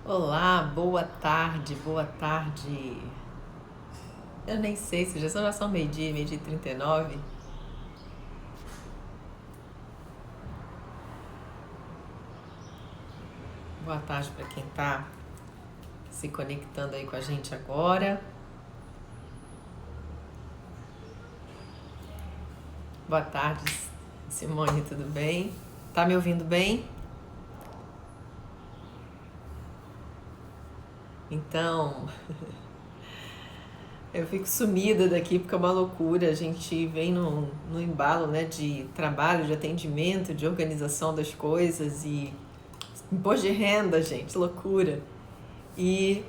Olá, boa tarde, boa tarde. Eu nem sei se já são meio-dia e 39. Boa tarde para quem está se conectando aí com a gente agora. Boa tarde, Simone, tudo bem? Tá me ouvindo bem? Então, eu fico sumida daqui porque é uma loucura. A gente vem no embalo, né, de trabalho, de atendimento, de organização das coisas e imposto de renda, gente, loucura. E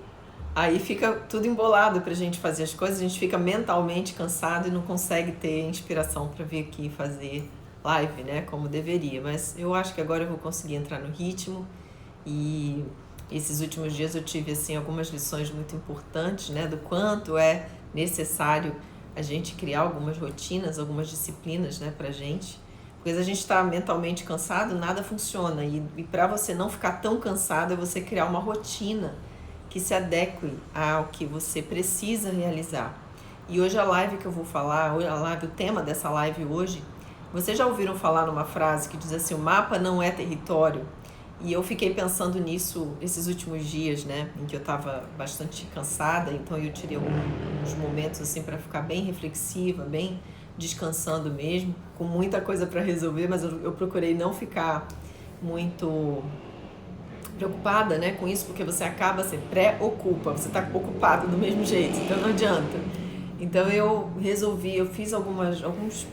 aí fica tudo embolado pra gente fazer as coisas, a gente fica mentalmente cansado e não consegue ter inspiração para vir aqui fazer live, né, como deveria. Mas eu acho que agora eu vou conseguir entrar no ritmo e esses últimos dias eu tive assim algumas lições muito importantes, né, do quanto é necessário a gente criar algumas rotinas, algumas disciplinas, né, pra gente. Porque se a gente está mentalmente cansado, nada funciona. E para você não ficar tão cansado, é você criar uma rotina que se adeque ao que você precisa realizar. E hoje a live que eu vou falar, o tema dessa live hoje, vocês já ouviram falar numa frase que diz assim, o mapa não é território? E eu fiquei pensando nisso esses últimos dias, né, em que eu estava bastante cansada, então eu tirei uns momentos assim para ficar bem reflexiva, bem descansando mesmo, com muita coisa para resolver, mas eu procurei não ficar muito preocupada, né, com isso, porque você acaba, se preocupa, você está ocupado do mesmo jeito, então não adianta. Então eu resolvi, eu fiz alguns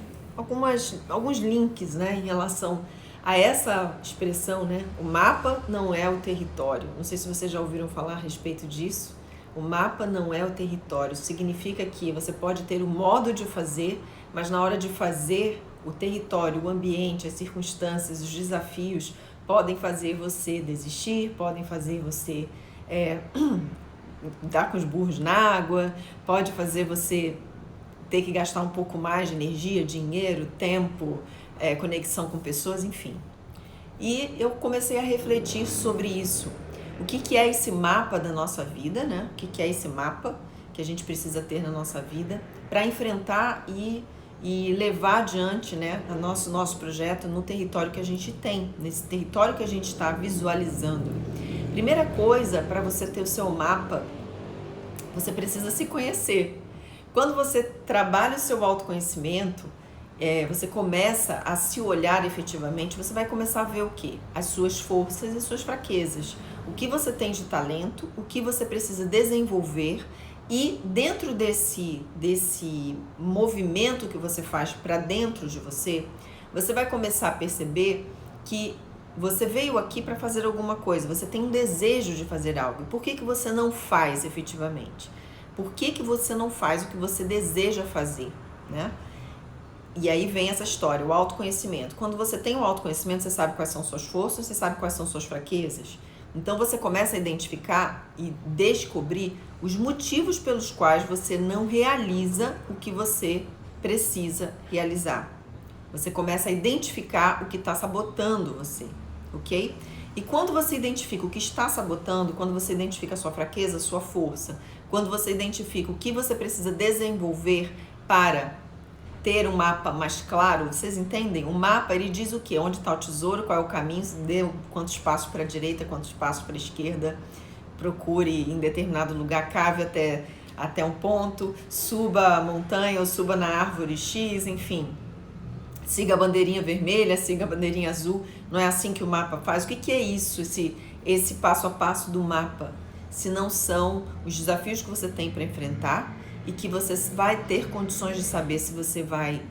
links, né, em relação a essa expressão, né, o mapa não é o território. Não sei se vocês já ouviram falar a respeito disso. O mapa não é o território, significa que você pode ter o modo de fazer, mas na hora de fazer, o território, o ambiente, as circunstâncias, os desafios podem fazer você desistir, podem fazer você dar com os burros na água, pode fazer você ter que gastar um pouco mais de energia, dinheiro, tempo, conexão com pessoas, enfim. E eu comecei a refletir sobre isso. O que é esse mapa da nossa vida, né? O que é esse mapa que a gente precisa ter na nossa vida para enfrentar e levar adiante, né, o nosso projeto no território que a gente tem, nesse território que a gente está visualizando. Primeira coisa, para você ter o seu mapa, você precisa se conhecer. Quando você trabalha o seu autoconhecimento, você começa a se olhar efetivamente, você vai começar a ver o quê? As suas forças e suas fraquezas. O que você tem de talento, o que você precisa desenvolver. E dentro desse movimento que você faz para dentro de você, você vai começar a perceber que você veio aqui para fazer alguma coisa, você tem um desejo de fazer algo. Por que você não faz efetivamente? Por que você não faz o que você deseja fazer, né? E aí vem essa história, o autoconhecimento. Quando você tem o autoconhecimento, você sabe quais são suas forças, você sabe quais são suas fraquezas. Então você começa a identificar e descobrir os motivos pelos quais você não realiza o que você precisa realizar. Você começa a identificar o que está sabotando você, ok? E quando você identifica o que está sabotando, quando você identifica a sua fraqueza, a sua força, quando você identifica o que você precisa desenvolver para ter um mapa mais claro, vocês entendem? O mapa, ele diz o quê? Onde está o tesouro, qual é o caminho, dê quanto espaço para a direita, quanto espaço para a esquerda, procure em determinado lugar, cave até um ponto, suba a montanha ou suba na árvore X, enfim. Siga a bandeirinha vermelha, siga a bandeirinha azul. Não é assim que o mapa faz? O que é isso, esse passo a passo do mapa? Se não são os desafios que você tem para enfrentar e que você vai ter condições de saber se você vai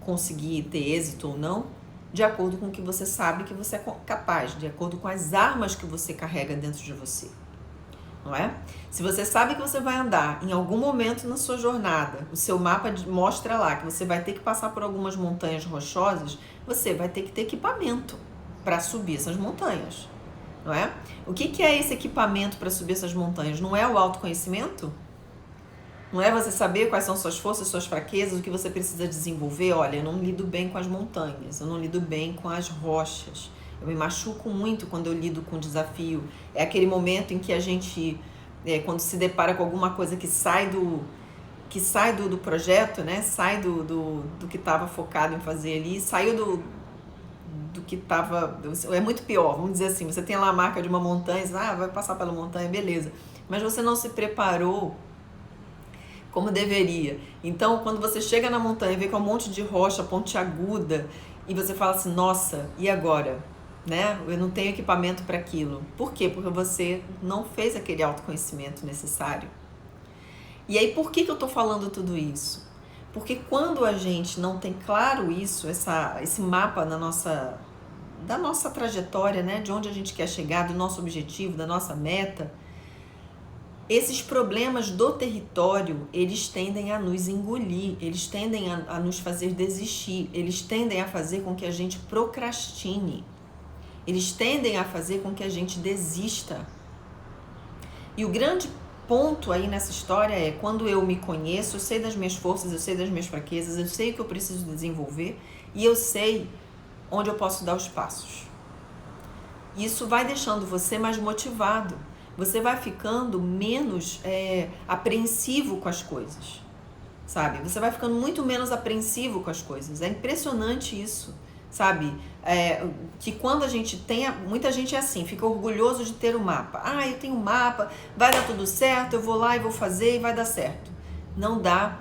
conseguir ter êxito ou não, de acordo com o que você sabe que você é capaz, de acordo com as armas que você carrega dentro de você. Não é? Se você sabe que você vai andar em algum momento na sua jornada, o seu mapa mostra lá que você vai ter que passar por algumas montanhas rochosas, você vai ter que ter equipamento para subir essas montanhas, não é? O que é esse equipamento para subir essas montanhas? Não é o autoconhecimento? Não é você saber quais são suas forças, suas fraquezas, o que você precisa desenvolver? Olha, eu não lido bem com as montanhas, eu não lido bem com as rochas. Eu me machuco muito quando eu lido com desafio. É aquele momento em que a gente, quando se depara com alguma coisa que sai do projeto, né? Sai do que estava focado em fazer ali, saiu do que estava... É muito pior, vamos dizer assim, você tem lá a marca de uma montanha, vai passar pela montanha, beleza. Mas você não se preparou como deveria. Então, quando você chega na montanha, vê com um monte de rocha pontiaguda, e você fala assim, nossa, e agora? Né? Eu não tenho equipamento para aquilo. Por quê? Porque você não fez aquele autoconhecimento necessário. E aí, por que eu estou falando tudo isso? Porque quando a gente não tem claro isso, esse mapa da nossa trajetória, né? De onde a gente quer chegar, do nosso objetivo, da nossa meta, esses problemas do território, eles tendem a nos engolir, eles tendem a nos fazer desistir, eles tendem a fazer com que a gente procrastine, eles tendem a fazer com que a gente desista. E o grande ponto aí nessa história é, quando eu me conheço, eu sei das minhas forças, eu sei das minhas fraquezas, eu sei o que eu preciso desenvolver e eu sei onde eu posso dar os passos. Isso vai deixando você mais motivado. Você vai ficando menos apreensivo com as coisas, sabe? Você vai ficando muito menos apreensivo com as coisas. É impressionante isso, sabe? Que quando a gente tem... Muita gente é assim, fica orgulhoso de ter o mapa. Eu tenho um mapa, vai dar tudo certo, eu vou lá e vou fazer e vai dar certo. Não dá.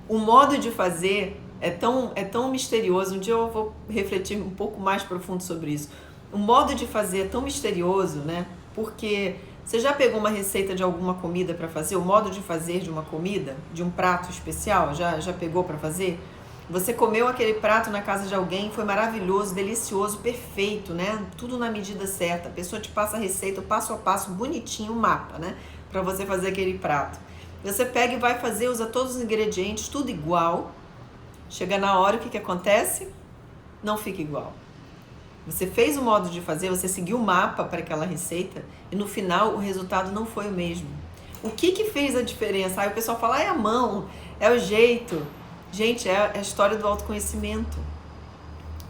O modo de fazer é tão misterioso. Um dia eu vou refletir um pouco mais profundo sobre isso. O modo de fazer é tão misterioso, né? Porque você já pegou uma receita de alguma comida para fazer? O modo de fazer de uma comida, de um prato especial, já pegou para fazer? Você comeu aquele prato na casa de alguém, foi maravilhoso, delicioso, perfeito, né? Tudo na medida certa. A pessoa te passa a receita, passo a passo, bonitinho, um mapa, né? Para você fazer aquele prato. Você pega e vai fazer, usa todos os ingredientes, tudo igual. Chega na hora, o que acontece? Não fica igual. Você fez o modo de fazer, você seguiu o mapa para aquela receita e no final o resultado não foi o mesmo. O que fez a diferença? Aí o pessoal fala, é a mão, é o jeito. Gente, é a história do autoconhecimento.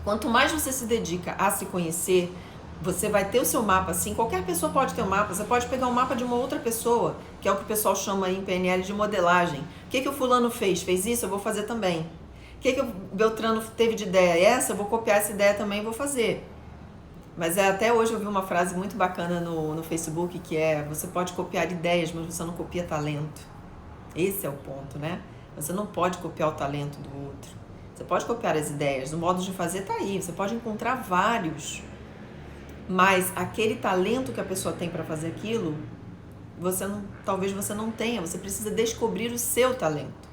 Quanto mais você se dedica a se conhecer, você vai ter o seu mapa assim. Qualquer pessoa pode ter um mapa. Você pode pegar um mapa de uma outra pessoa, que é o que o pessoal chama aí em PNL de modelagem. O que o fulano fez? Fez isso? Eu vou fazer também. O que o Beltrano teve de ideia? Eu vou copiar essa ideia também e vou fazer. Mas até hoje eu vi uma frase muito bacana no Facebook, que é: você pode copiar ideias, mas você não copia talento. Esse é o ponto, né? Você não pode copiar o talento do outro. Você pode copiar as ideias, o modo de fazer tá aí, você pode encontrar vários. Mas aquele talento que a pessoa tem para fazer aquilo, talvez você não tenha, você precisa descobrir o seu talento.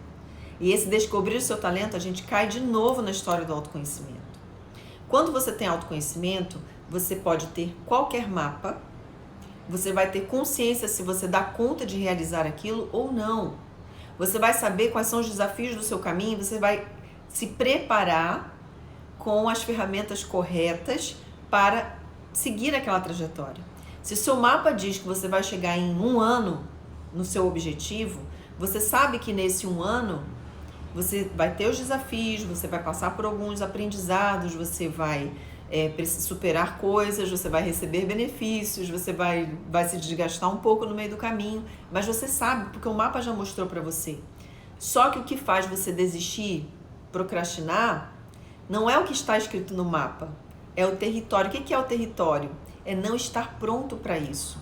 E esse descobrir o seu talento, a gente cai de novo na história do autoconhecimento. Quando você tem autoconhecimento, você pode ter qualquer mapa, você vai ter consciência se você dá conta de realizar aquilo ou não. Você vai saber quais são os desafios do seu caminho, você vai se preparar com as ferramentas corretas para seguir aquela trajetória. Se o seu mapa diz que você vai chegar em 1 ano no seu objetivo, você sabe que nesse 1 ano você vai ter os desafios, você vai passar por alguns aprendizados, você vai superar coisas, você vai receber benefícios, você vai se desgastar um pouco no meio do caminho, mas você sabe, porque o mapa já mostrou para você. Só que o que faz você desistir, procrastinar, não é o que está escrito no mapa, é o território. O que é o território? É não estar pronto para isso.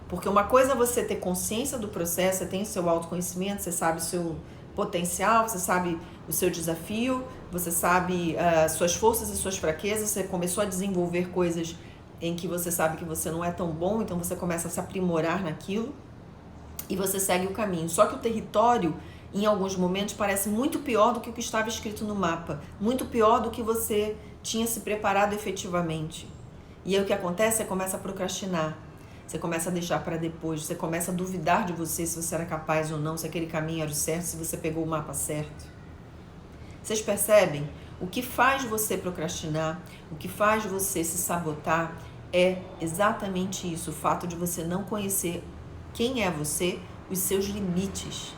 Porque uma coisa é você ter consciência do processo, você tem o seu autoconhecimento, você sabe o seu potencial, você sabe o seu desafio, você sabe suas forças e suas fraquezas, você começou a desenvolver coisas em que você sabe que você não é tão bom, então você começa a se aprimorar naquilo e você segue o caminho. Só que o território, em alguns momentos, parece muito pior do que o que estava escrito no mapa, muito pior do que você tinha se preparado efetivamente. E aí o que acontece? Você começa a procrastinar. Você começa a deixar para depois, você começa a duvidar de você, se você era capaz ou não, se aquele caminho era o certo, se você pegou o mapa certo. Vocês percebem? O que faz você procrastinar, o que faz você se sabotar é exatamente isso, o fato de você não conhecer quem é você, os seus limites,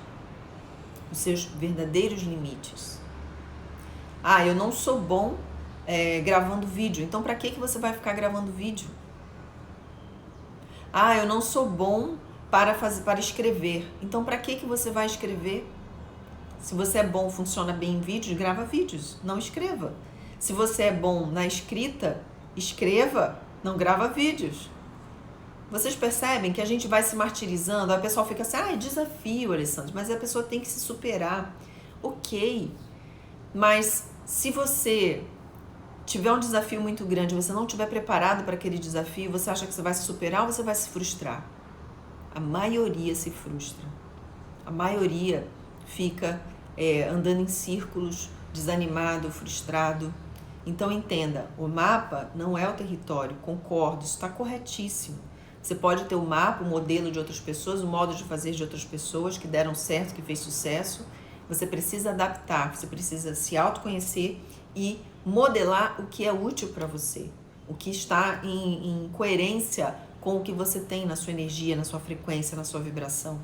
os seus verdadeiros limites. Eu não sou bom gravando vídeo. Então, para que você vai ficar gravando vídeo? Eu não sou bom para escrever. Então, para que você vai escrever? Se você é bom, funciona bem em vídeos, grava vídeos, não escreva. Se você é bom na escrita, escreva, não grava vídeos. Vocês percebem que a gente vai se martirizando, a pessoa fica assim, é desafio, Alessandra, mas a pessoa tem que se superar. Ok, mas se você tiver um desafio muito grande, você não estiver preparado para aquele desafio, você acha que você vai se superar ou você vai se frustrar? A maioria se frustra. A maioria fica andando em círculos, desanimado, frustrado. Então entenda, o mapa não é o território, concordo, isso está corretíssimo. Você pode ter o mapa, o modelo de outras pessoas, o modo de fazer de outras pessoas que deram certo, que fez sucesso. Você precisa adaptar, você precisa se autoconhecer e modelar o que é útil para você, o que está em coerência com o que você tem na sua energia, na sua frequência, na sua vibração.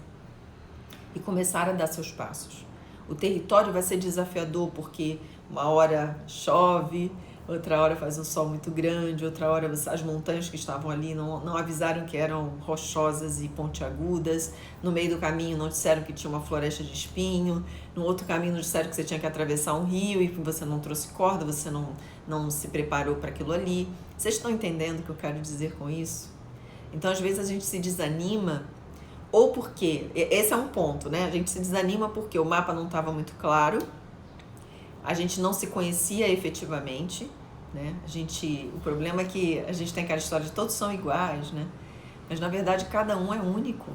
E começar a dar seus passos. O território vai ser desafiador porque uma hora chove, outra hora faz um sol muito grande, outra hora as montanhas que estavam ali não avisaram que eram rochosas e pontiagudas, no meio do caminho não disseram que tinha uma floresta de espinho, no outro caminho não disseram que você tinha que atravessar um rio e que você não trouxe corda, você não se preparou para aquilo ali. Vocês estão entendendo o que eu quero dizer com isso? Então, às vezes a gente se desanima, ou porque, esse é um ponto, né? A gente se desanima porque o mapa não estava muito claro, a gente não se conhecia efetivamente, né? O problema é que a gente tem aquela história de todos são iguais, né? Mas na verdade cada um é único.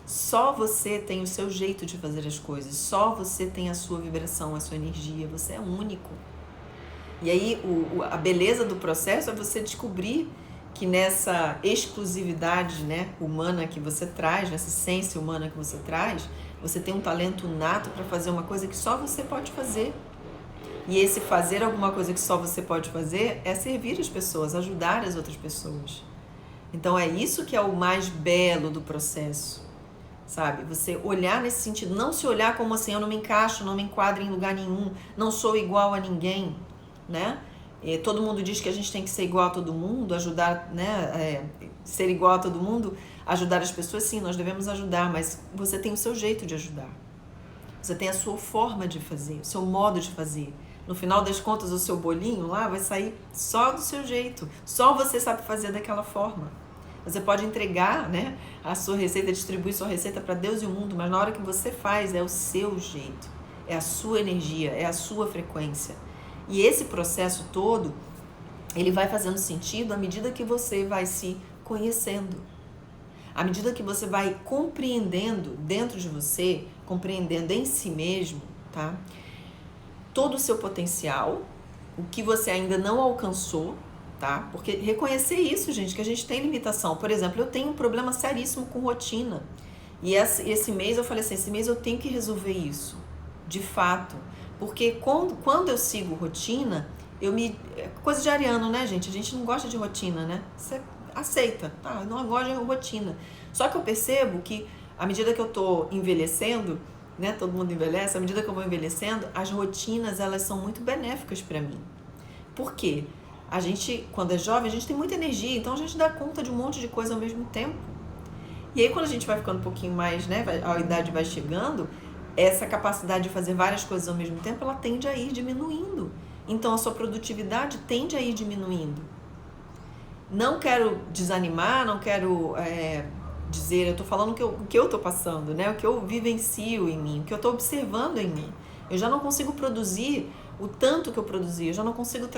Só você tem o seu jeito de fazer as coisas, só você tem a sua vibração, a sua energia, você é único. E aí a beleza do processo é você descobrir que nessa exclusividade, né, humana que você traz, nessa essência humana que você traz, você tem um talento nato para fazer uma coisa que só você pode fazer. E esse fazer alguma coisa que só você pode fazer é servir as pessoas, ajudar as outras pessoas. Então é isso que é o mais belo do processo, sabe? Você olhar nesse sentido, não se olhar como assim, eu não me encaixo, não me enquadro em lugar nenhum, não sou igual a ninguém, né? Todo mundo diz que a gente tem que ser igual a todo mundo, ajudar, né? Ser igual a todo mundo, ajudar as pessoas, sim, nós devemos ajudar, mas você tem o seu jeito de ajudar. Você tem a sua forma de fazer, o seu modo de fazer. No final das contas, o seu bolinho lá vai sair só do seu jeito. Só você sabe fazer daquela forma. Você pode entregar, né, a sua receita, distribuir sua receita para Deus e o mundo, mas na hora que você faz, é o seu jeito. É a sua energia, é a sua frequência. E esse processo todo, ele vai fazendo sentido à medida que você vai se conhecendo. À medida que você vai compreendendo dentro de você, compreendendo em si mesmo, tá? Todo o seu potencial, o que você ainda não alcançou, tá? Porque reconhecer isso, gente, que a gente tem limitação. Por exemplo, eu tenho um problema seríssimo com rotina. E esse mês eu falei assim, esse mês eu tenho que resolver isso, de fato. Porque quando eu sigo rotina, coisa de ariano, né, gente? A gente não gosta de rotina, né? Você aceita, eu não gosto de rotina. Só que eu percebo que, à medida que eu tô envelhecendo, né, todo mundo envelhece, à medida que eu vou envelhecendo, as rotinas, elas são muito benéficas para mim. Por quê? A gente, quando é jovem, a gente tem muita energia, então a gente dá conta de um monte de coisa ao mesmo tempo. E aí, quando a gente vai ficando um pouquinho mais, né, a idade vai chegando, essa capacidade de fazer várias coisas ao mesmo tempo, ela tende a ir diminuindo. Então, a sua produtividade tende a ir diminuindo. Não quero desanimar, não quero dizer, eu tô falando o que eu tô passando, né? O que eu vivencio em mim, o que eu tô observando em mim. Eu já não consigo produzir o tanto que eu produzia, eu já não consigo,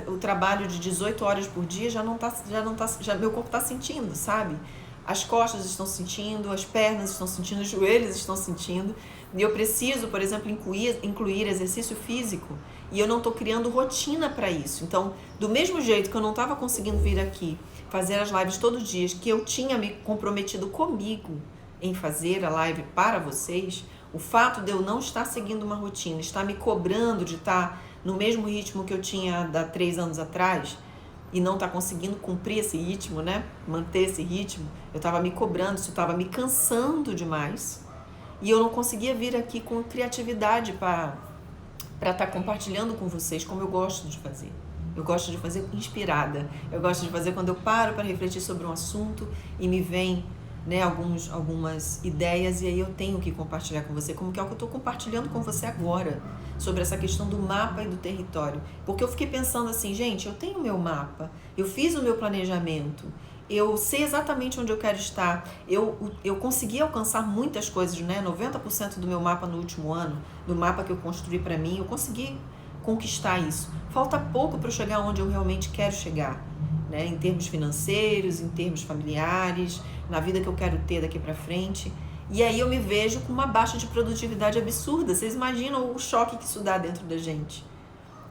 o trabalho de 18 horas por dia já meu corpo tá sentindo, sabe? As costas estão sentindo, as pernas estão sentindo, os joelhos estão sentindo. E eu preciso, por exemplo, incluir exercício físico. E eu não estou criando rotina para isso. Então, do mesmo jeito que eu não estava conseguindo vir aqui, fazer as lives todos os dias, que eu tinha me comprometido comigo em fazer a live para vocês, o fato de eu não estar seguindo uma rotina, estar me cobrando de estar no mesmo ritmo que eu tinha há 3 anos atrás, e não tá conseguindo cumprir esse ritmo, né? Manter esse ritmo. Eu tava me cobrando, isso tava me cansando demais. E eu não conseguia vir aqui com criatividade para estar compartilhando com vocês como eu gosto de fazer. Eu gosto de fazer inspirada. Eu gosto de fazer quando eu paro para refletir sobre um assunto e me vem, né, algumas ideias, e aí eu tenho que compartilhar com você, como que é o que eu estou compartilhando com você agora, sobre essa questão do mapa e do território. Porque eu fiquei pensando assim, gente, eu tenho o meu mapa, eu fiz o meu planejamento, eu sei exatamente onde eu quero estar, eu consegui alcançar muitas coisas, né? 90% do meu mapa no último ano, do mapa que eu construí para mim, eu consegui conquistar isso. Falta pouco para eu chegar onde eu realmente quero chegar, né? Em termos financeiros, em termos familiares, na vida que eu quero ter daqui para frente. E aí eu me vejo com uma baixa de produtividade absurda. Vocês imaginam o choque que isso dá dentro da gente?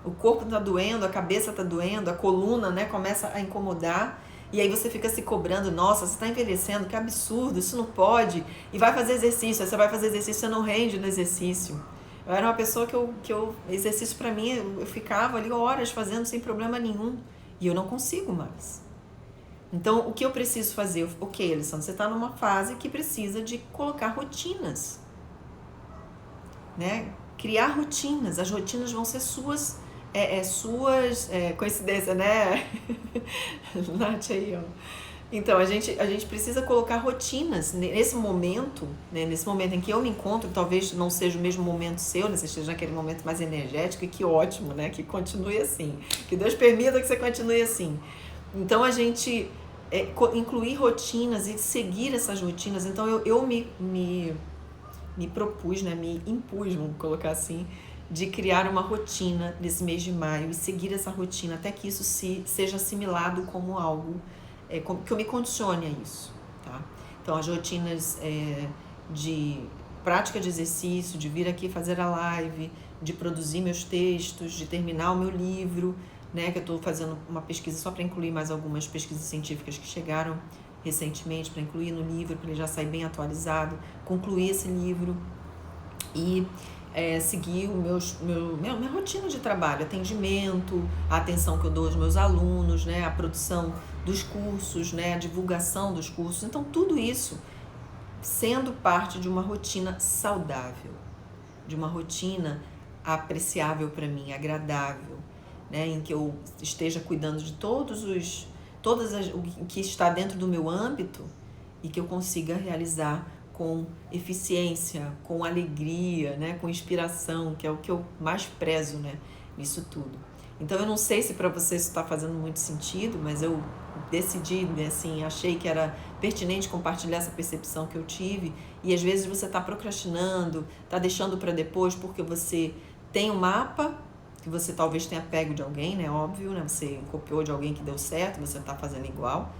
O corpo tá doendo, a cabeça tá doendo, a coluna, né, começa a incomodar. E aí você fica se cobrando, nossa, você está envelhecendo, que absurdo, isso não pode. E vai fazer exercício, aí você vai fazer exercício, você não rende no exercício. Eu era uma pessoa que exercício para mim, eu ficava ali horas fazendo sem problema nenhum. E eu não consigo mais. Então, o que eu preciso fazer? Ok, Alessandra, você está numa fase que precisa de colocar rotinas, né? Criar rotinas. As rotinas vão ser suas coincidência, né? Nath aí, ó. Então, a gente precisa colocar rotinas nesse momento, né? Nesse momento em que eu me encontro, talvez não seja o mesmo momento seu, né? Você esteja naquele momento mais energético, e que ótimo, né? Que continue assim. Que Deus permita que você continue assim. Então, a gente incluir rotinas e seguir essas rotinas. Então, eu me propus, né? Me impus, vamos colocar assim, de criar uma rotina nesse mês de maio e seguir essa rotina até que isso seja assimilado como algo que eu me condicione a isso, tá? Então, as rotinas de prática de exercício, de vir aqui fazer a live, de produzir meus textos, de terminar o meu livro, né? Que eu estou fazendo uma pesquisa só para incluir mais algumas pesquisas científicas que chegaram recentemente, para incluir no livro, para ele já sair bem atualizado, concluir esse livro e seguir minha rotina de trabalho, atendimento, a atenção que eu dou aos meus alunos, né, a produção dos cursos, né, a divulgação dos cursos. Então, tudo isso sendo parte de uma rotina saudável, de uma rotina apreciável para mim, agradável, né, em que eu esteja cuidando de o que está dentro do meu âmbito e que eu consiga realizar com eficiência, com alegria, né, com inspiração, que é o que eu mais prezo, né, nisso tudo. Então, eu não sei se para você isso está fazendo muito sentido, mas eu decidi, né, assim, achei que era pertinente compartilhar essa percepção que eu tive. E às vezes você está procrastinando, está deixando para depois porque você tem um mapa que você talvez tenha pego de alguém, né, óbvio, né, você copiou de alguém que deu certo, você está fazendo igual.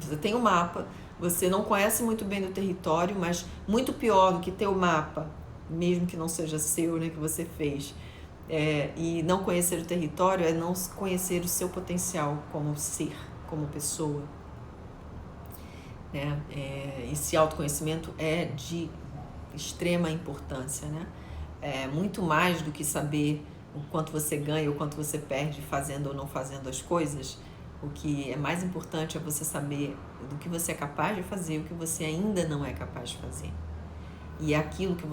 Você tem um mapa, você não conhece muito bem do território, mas muito pior do que ter o mapa, mesmo que não seja seu, né, que você fez, e não conhecer o território é não conhecer o seu potencial como ser, como pessoa, né? Esse autoconhecimento é de extrema importância, né? Muito mais do que saber o quanto você ganha ou quanto você perde fazendo ou não fazendo as coisas. O que é mais importante é você saber do que você é capaz de fazer e o que você ainda não é capaz de fazer. E aquilo que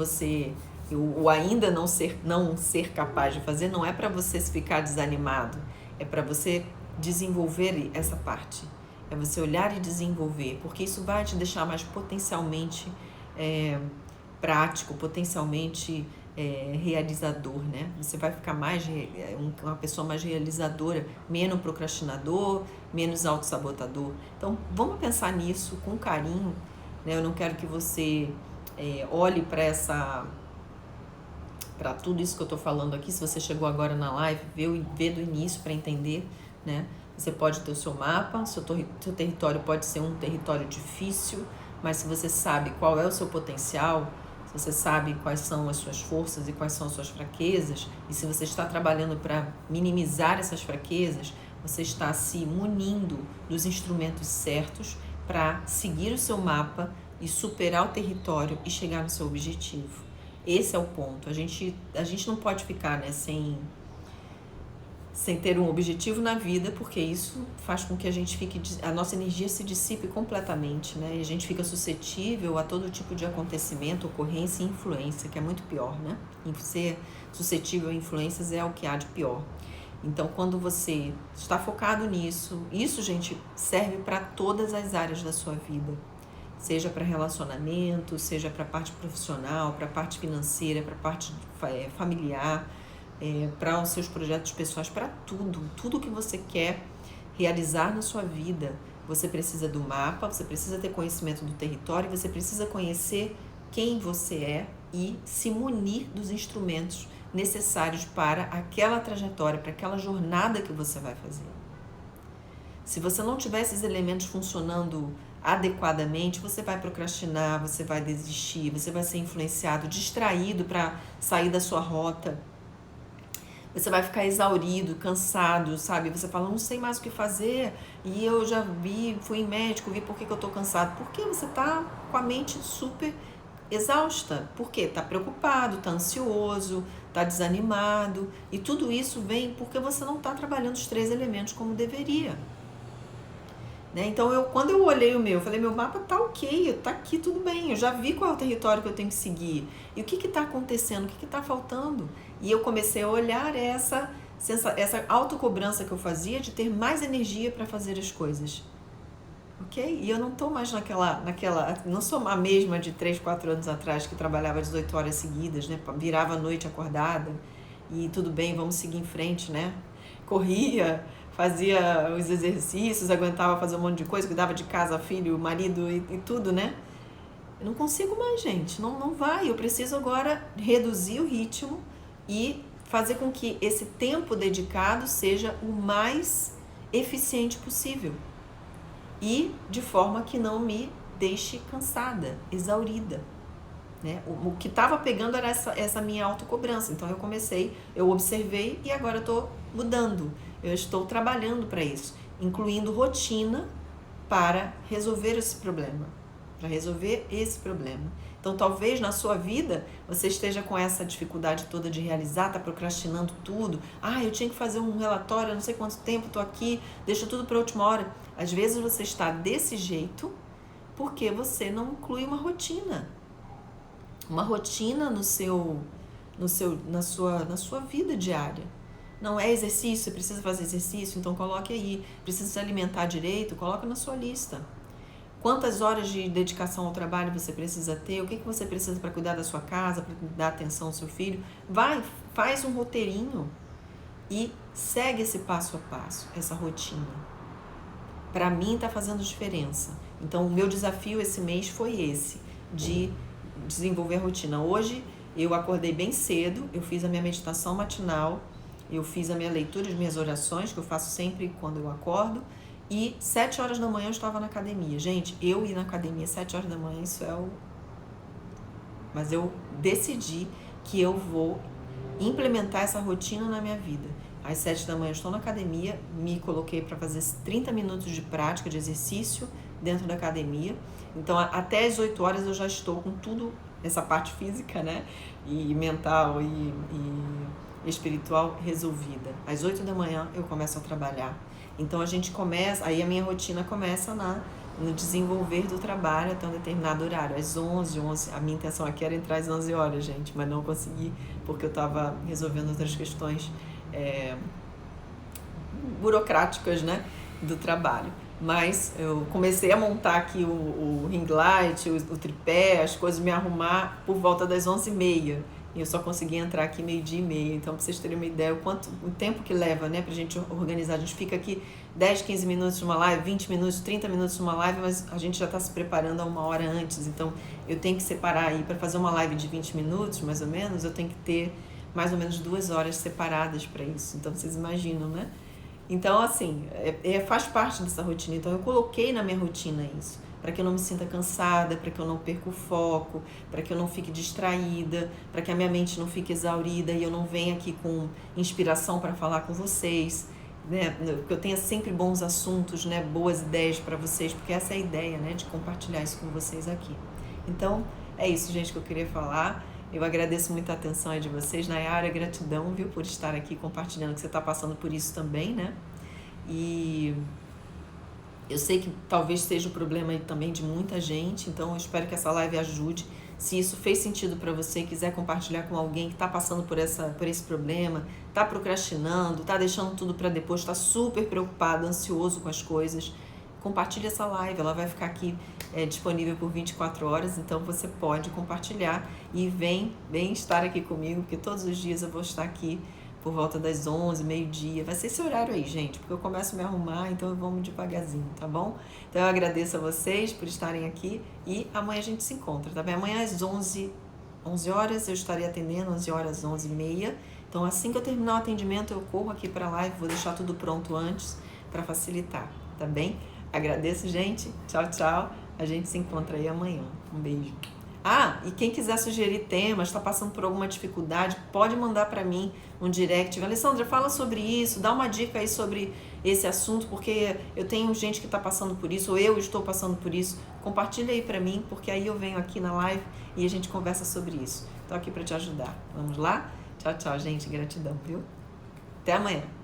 o ainda não ser capaz de fazer não é para você ficar desanimado, é para você desenvolver essa parte. É você olhar e desenvolver, porque isso vai te deixar mais potencialmente prático, potencialmente realizador, né? Você vai ficar uma pessoa mais realizadora, menos procrastinador, menos autossabotador. Então, vamos pensar nisso com carinho, né? Eu não quero que você olhe para tudo isso que eu estou falando aqui. Se você chegou agora na live, vê do início para entender, né? Você pode ter o seu mapa, seu território pode ser um território difícil, mas se você sabe qual é o seu potencial, se você sabe quais são as suas forças e quais são as suas fraquezas, e se você está trabalhando para minimizar essas fraquezas, você está se munindo dos instrumentos certos para seguir o seu mapa e superar o território e chegar no seu objetivo. Esse é o ponto. A gente não pode ficar, né, sem ter um objetivo na vida, porque isso faz com que a nossa energia se dissipe completamente, né? E a gente fica suscetível a todo tipo de acontecimento, ocorrência e influência, que é muito pior, né? E ser suscetível a influências é o que há de pior. Então, quando você está focado nisso, isso, gente, serve para todas as áreas da sua vida. Seja para relacionamento, seja para a parte profissional, para a parte financeira, para a parte familiar, para os seus projetos pessoais, para tudo. Tudo que você quer realizar na sua vida, você precisa do mapa, você precisa ter conhecimento do território, você precisa conhecer quem você é e se munir dos instrumentos necessários para aquela trajetória, para aquela jornada que você vai fazer. Se você não tiver esses elementos funcionando adequadamente, você vai procrastinar, você vai desistir, você vai ser influenciado, distraído para sair da sua rota. Você vai ficar exaurido, cansado, sabe? Você fala, não sei mais o que fazer, e eu já fui em médico, vi por que eu tô cansado. Porque você tá com a mente super exausta. Por quê? Tá preocupado, tá ansioso, tá desanimado, e tudo isso vem porque você não tá trabalhando os 3 elementos como deveria. Né? Então, quando eu olhei o meu, eu falei, meu mapa tá ok, tá aqui, tudo bem, eu já vi qual é o território que eu tenho que seguir. E o que tá acontecendo, o que tá faltando? E eu comecei a olhar essa autocobrança que eu fazia de ter mais energia para fazer as coisas. Ok? E eu não tô mais naquela, não sou a mesma de 3, 4 anos atrás que trabalhava 18 horas seguidas, né? Virava a noite acordada e tudo bem, vamos seguir em frente, né? Corria, fazia os exercícios, aguentava fazer um monte de coisa, cuidava de casa, filho, marido e tudo, né? Eu não consigo mais, gente, não vai. Eu preciso agora reduzir o ritmo e fazer com que esse tempo dedicado seja o mais eficiente possível. E de forma que não me deixe cansada, exaurida. Né? O que estava pegando era essa minha autocobrança. Então eu observei e agora eu estou mudando. Eu estou trabalhando para isso, incluindo rotina para resolver esse problema. Então talvez na sua vida você esteja com essa dificuldade toda de realizar, está procrastinando tudo. Eu tinha que fazer um relatório, não sei quanto tempo, estou aqui, deixa tudo para a última hora. Às vezes você está desse jeito porque você não inclui uma rotina. Uma rotina na sua vida diária. Não é exercício, você precisa fazer exercício, então coloque aí. Precisa se alimentar direito, coloque na sua lista. Quantas horas de dedicação ao trabalho você precisa ter? O que você precisa para cuidar da sua casa, para dar atenção ao seu filho? Faz um roteirinho e segue esse passo a passo, essa rotina. Para mim está fazendo diferença. Então o meu desafio esse mês foi esse, de desenvolver a rotina. Hoje eu acordei bem cedo, eu fiz a minha meditação matinal, eu fiz a minha leitura, as minhas orações, que eu faço sempre quando eu acordo, e 7 horas da manhã eu estava na academia. Gente, eu ir na academia 7 horas da manhã, isso é o... Mas eu decidi que eu vou implementar essa rotina na minha vida. Às 7 da manhã eu estou na academia, me coloquei para fazer 30 minutos de prática, de exercício dentro da academia. Então, até as 8 horas eu já estou com tudo, essa parte física, né? E mental e espiritual resolvida. Às 8 da manhã eu começo a trabalhar. Então a gente começa, aí a minha rotina começa no desenvolver do trabalho até um determinado horário, às 11, a minha intenção aqui era entrar às 11 horas, gente, mas não consegui porque eu estava resolvendo outras questões burocráticas, né, do trabalho. Mas eu comecei a montar aqui o ring light, o tripé, as coisas, me arrumar por volta das 11h30. E eu só consegui entrar aqui 12h30. Então, para vocês terem uma ideia, o tempo que leva, né, pra gente organizar. A gente fica aqui 10, 15 minutos numa live, 20 minutos, 30 minutos numa live, mas a gente já está se preparando há 1 hora antes. Então, eu tenho que separar aí, para fazer uma live de 20 minutos, mais ou menos, eu tenho que ter mais ou menos 2 horas separadas para isso. Então, vocês imaginam, né? Então, assim, faz parte dessa rotina. Então, eu coloquei na minha rotina isso, para que eu não me sinta cansada, para que eu não perca o foco, para que eu não fique distraída, para que a minha mente não fique exaurida e eu não venha aqui com inspiração para falar com vocês, né? Que eu tenha sempre bons assuntos, né? Boas ideias para vocês, porque essa é a ideia, né? De compartilhar isso com vocês aqui. Então, é isso, gente, que eu queria falar. Eu agradeço muito a atenção aí de vocês. Nayara, gratidão, viu, por estar aqui compartilhando que você está passando por isso também, né? E eu sei que talvez seja o problema aí também de muita gente, então eu espero que essa live ajude. Se isso fez sentido para você, quiser compartilhar com alguém que está passando por esse problema, está procrastinando, está deixando tudo para depois, está super preocupado, ansioso com as coisas, compartilhe essa live. Ela vai ficar aqui disponível por 24 horas, então você pode compartilhar e vem estar aqui comigo, porque todos os dias eu vou estar aqui por volta das 11, meio-dia. Vai ser esse horário aí, gente, porque eu começo a me arrumar, então eu vou devagarzinho, tá bom? Então eu agradeço a vocês por estarem aqui e amanhã a gente se encontra, tá bem? Amanhã às 11 horas eu estarei atendendo, 11 horas, 11h30. Então assim que eu terminar o atendimento eu corro aqui para a live, vou deixar tudo pronto antes para facilitar, tá bem? Agradeço, gente. Tchau, tchau. A gente se encontra aí amanhã. Um beijo. E quem quiser sugerir temas, está passando por alguma dificuldade, pode mandar para mim um direct. Alessandra, fala sobre isso, dá uma dica aí sobre esse assunto, porque eu tenho gente que está passando por isso, ou eu estou passando por isso. Compartilha aí para mim, porque aí eu venho aqui na live e a gente conversa sobre isso. Estou aqui para te ajudar. Vamos lá? Tchau, tchau, gente. Gratidão, viu? Até amanhã.